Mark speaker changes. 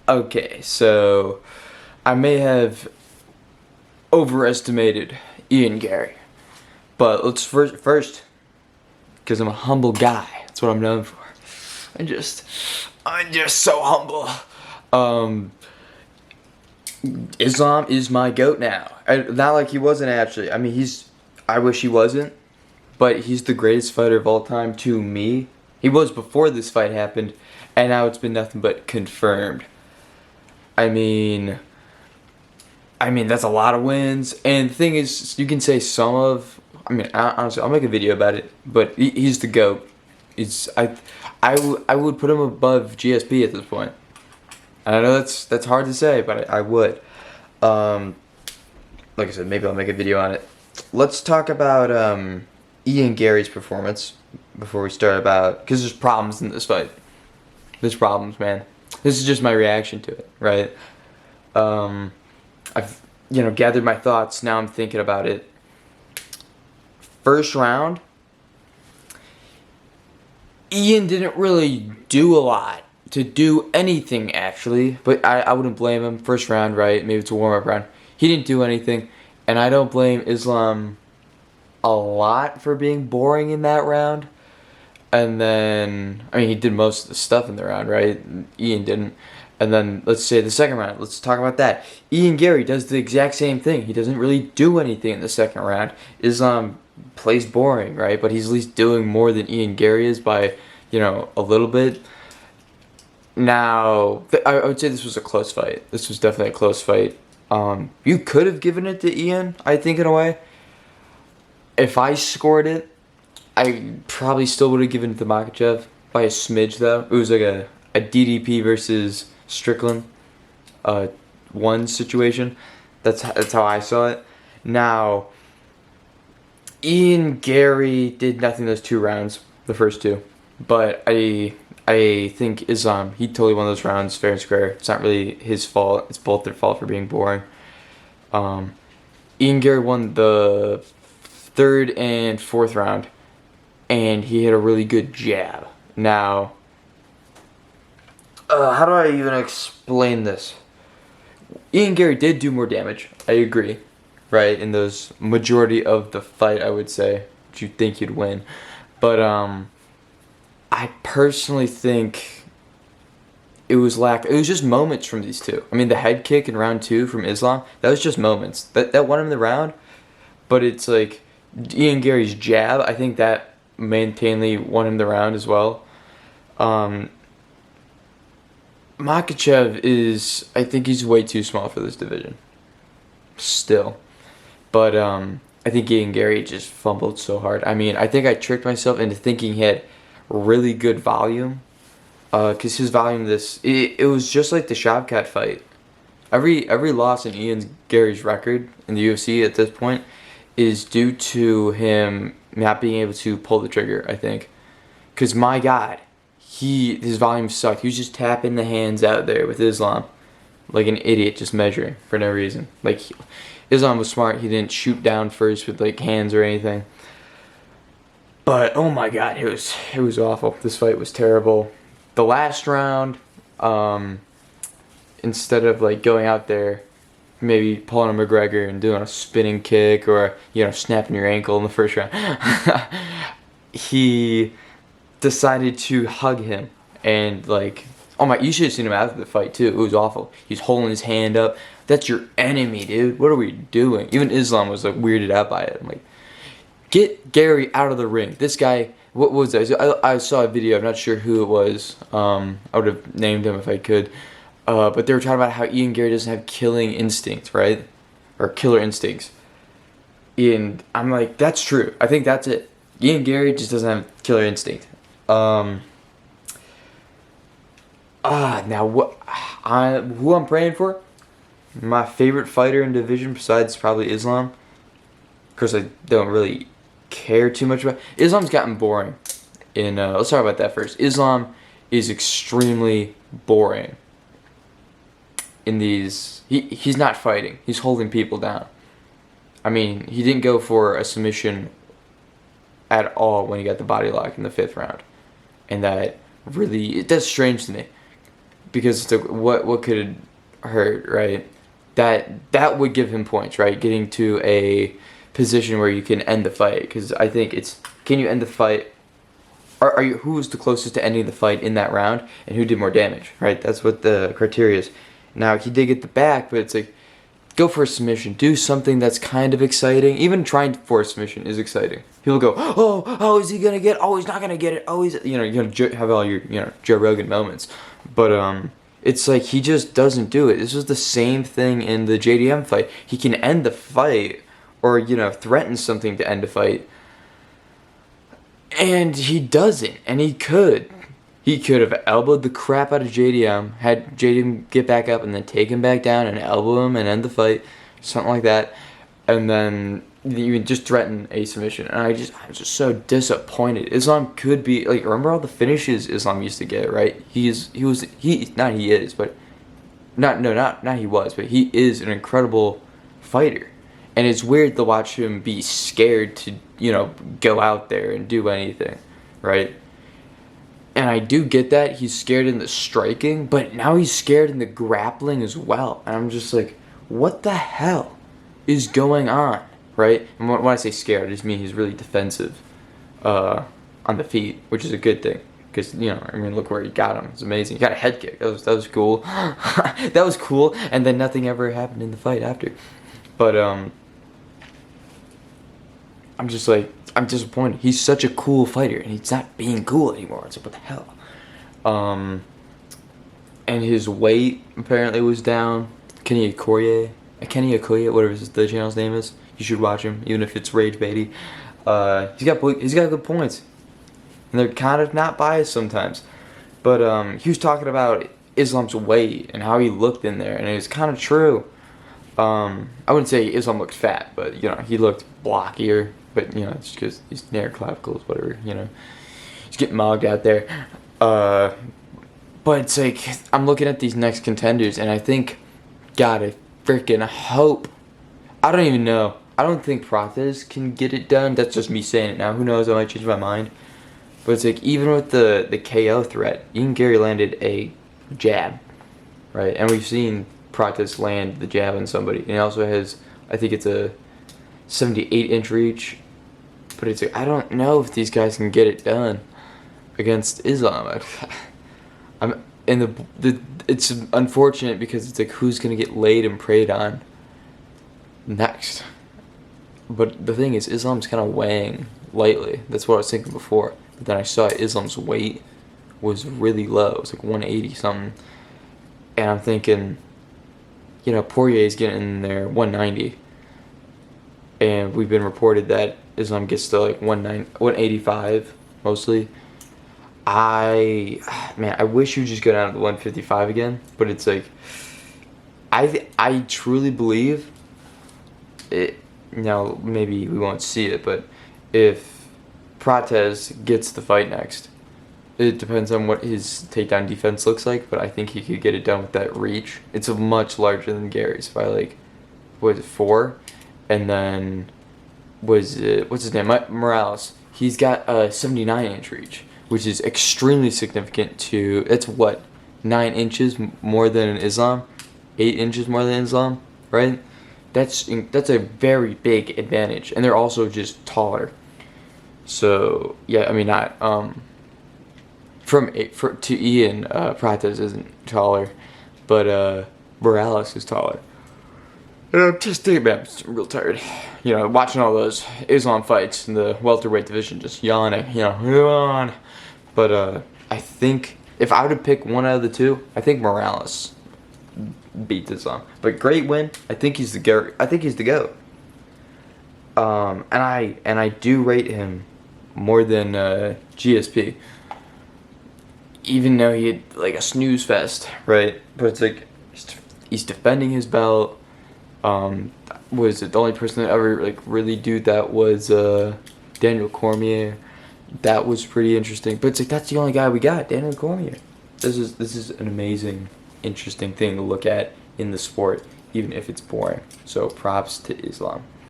Speaker 1: Okay, so I may have overestimated Ian Gary, but let's first, because I'm a humble guy. That's what I'm known for. I'm just so humble. Um, Islam is my goat now. Not like he wasn't actually. I mean, I wish he wasn't, but he's the greatest fighter of all time to me. He was before this fight happened, and now it's been nothing but confirmed. I mean, that's a lot of wins. And the thing is, you can say some of. Honestly, I'll make a video about it. But he's the GOAT. I would put him above GSP at this point. And I know that's hard to say, but I would. Like I said, maybe I'll make a video on it. Let's talk about Ian Gary's performance before we start because there's problems in this fight. There's problems, man. This is just my reaction to it, right? I've gathered my thoughts. Now I'm thinking about it. First round, Ian didn't really do a lot to do anything actually, but I wouldn't blame him. First round, right? Maybe it's a warm-up round. He didn't do anything, and I don't blame Islam a lot for being boring in that round. And then, he did most of the stuff in the round, right? Ian didn't. And then, let's say the second round. Let's talk about that. Ian Gary does the exact same thing. He doesn't really do anything in the second round. Islam plays boring, right? But he's at least doing more than Ian Gary is by, a little bit. Now, I would say this was a close fight. This was definitely a close fight. You could have given it to Ian, I think, in a way. If I scored it, I probably still would have given it to Makhachev by a smidge, though. It was like a DDP versus Strickland one situation. That's how I saw it. Now, Ian Gary did nothing those 2 rounds, the first 2. But I think Islam, he totally won those rounds fair and square. It's not really his fault. It's both their fault for being boring. Ian Gary won the 3rd and 4th round, and he had a really good jab. Now, how do I even explain this? Ian Gary did do more damage. I agree, right? In those majority of the fight, I would say, that you'd think you'd win. But I personally think it was just moments from these two. The head kick in round 2 from Islam, that was just moments. That won him the round, but it's like Ian Gary's jab, I think that mainly won him the round as well. Makhachev I think he's way too small for this division. Still. But I think Ian Gary just fumbled so hard. I think I tricked myself into thinking he had really good volume. Because his volume, it was just like the Shavkat fight. Every loss in Ian Gary's record in the UFC at this point is due to him not being able to pull the trigger, I think. Because my God, his volume sucked. He was just tapping the hands out there with Islam like an idiot, just measuring for no reason. Like, Islam was smart. He didn't shoot down first with like hands or anything. But oh my God, it was awful. This fight was terrible. The last round, instead of like going out there, maybe pulling a McGregor and doing a spinning kick or snapping your ankle in the first round, he decided to hug him and like, oh my, you should have seen him after the fight too. It was awful. He's holding his hand up. That's your enemy, dude. What are we doing? Even Islam was like weirded out by it. I'm like, get Gary out of the ring. This guy, what was that? I saw a video. I'm not sure who it was. I would have named him if I could. But they were talking about how Ian Gary doesn't have killing instincts, right? Or killer instincts. And I'm like, that's true. I think that's it. Ian Gary just doesn't have killer instinct. Now who I'm praying for? My favorite fighter in division besides probably Islam. Of course, I don't really care too much about Islam's gotten boring. Let's talk about that first. Islam is extremely boring. In these, he's not fighting. He's holding people down. He didn't go for a submission at all when he got the body lock in the 5th round, and that's strange to me, because it's like, what could it hurt, right? That would give him points, right? Getting to a position where you can end the fight, because I think it's, can you end the fight? Are you, who's the closest to ending the fight in that round, and who did more damage, right? That's what the criteria is. Now he did get the back, but it's like, go for a submission. Do something that's kind of exciting. Even trying for a submission is exciting. People go, oh, is he gonna get? Oh, he's not gonna get it. Oh, he's, you're gonna have all your, Joe Rogan moments, but it's like he just doesn't do it. This was the same thing in the JDM fight. He can end the fight, or threaten something to end a fight, and he doesn't. And he could. He could have elbowed the crap out of JDM, had JDM get back up, and then take him back down and elbow him and end the fight, something like that, and then you just threaten a submission. And I'm just so disappointed. Islam could be like, remember all the finishes Islam used to get, right? He is, but he is an incredible fighter, and it's weird to watch him be scared to go out there and do anything, right? And I do get that he's scared in the striking, but now he's scared in the grappling as well. And I'm just like, what the hell is going on, right? And when I say scared, I just mean he's really defensive on the feet, which is a good thing. Because, look where he got him. It's amazing. He got a head kick. That was cool. That was cool. And then nothing ever happened in the fight after. But, I'm just like, I'm disappointed. He's such a cool fighter, and he's not being cool anymore. It's like, what the hell? And his weight apparently was down. Kenny Okoye, whatever the channel's name is. You should watch him, even if it's rage baity. He's got good points, and they're kind of not biased sometimes. But he was talking about Islam's weight and how he looked in there, and it was kind of true. I wouldn't say Islam looked fat, but he looked blockier. But it's because he's near clavicles, whatever. He's getting mogged out there. But it's like, I'm looking at these next contenders, and I think, God, I freaking hope. I don't even know. I don't think Prates can get it done. That's just me saying it now. Who knows? I might change my mind. But it's like, even with the KO threat, Ian Gary landed a jab, right? And we've seen Prates land the jab on somebody. And he also has, I think it's a 78-inch reach. But it's like, I don't know if these guys can get it done against Islam. It's unfortunate because it's like, who's gonna get laid and preyed on next? But the thing is, Islam's kind of weighing lightly. That's what I was thinking before. But then I saw Islam's weight was really low. It was like 180 something, and I'm thinking, Poirier's getting in there 190. And we've been reported that Islam gets to like 185 mostly. I wish you just go down to 155 again. But it's like, I truly believe it. Now maybe we won't see it, but if Prates gets the fight next, it depends on what his takedown defense looks like. But I think he could get it done with that reach. It's a much larger than Gary's by like, what is it, 4? And then, what's his name? Morales. He's got a 79-inch reach, which is extremely significant to, it's what, 9 inches more than Islam? 8 inches more than Islam, right? That's a very big advantage. And they're also just taller. So, yeah, I mean, not, to Ian, Prates isn't taller, but Morales is taller. And I'm just thinking, man, I'm real tired. Watching all those Islam fights in the welterweight division, just yawning, yawn. But I think if I were to pick one out of the two, I think Morales beats Islam. But great win. I think he's the GOAT. And I do rate him more than GSP, even though he had like a snooze fest, right? But it's like, he's defending his belt. Was it the only person that ever like really do that was Daniel Cormier. That was pretty interesting. But it's like, that's the only guy we got, Daniel Cormier. This is an amazing, interesting thing to look at in the sport, even if it's boring. So props to Islam.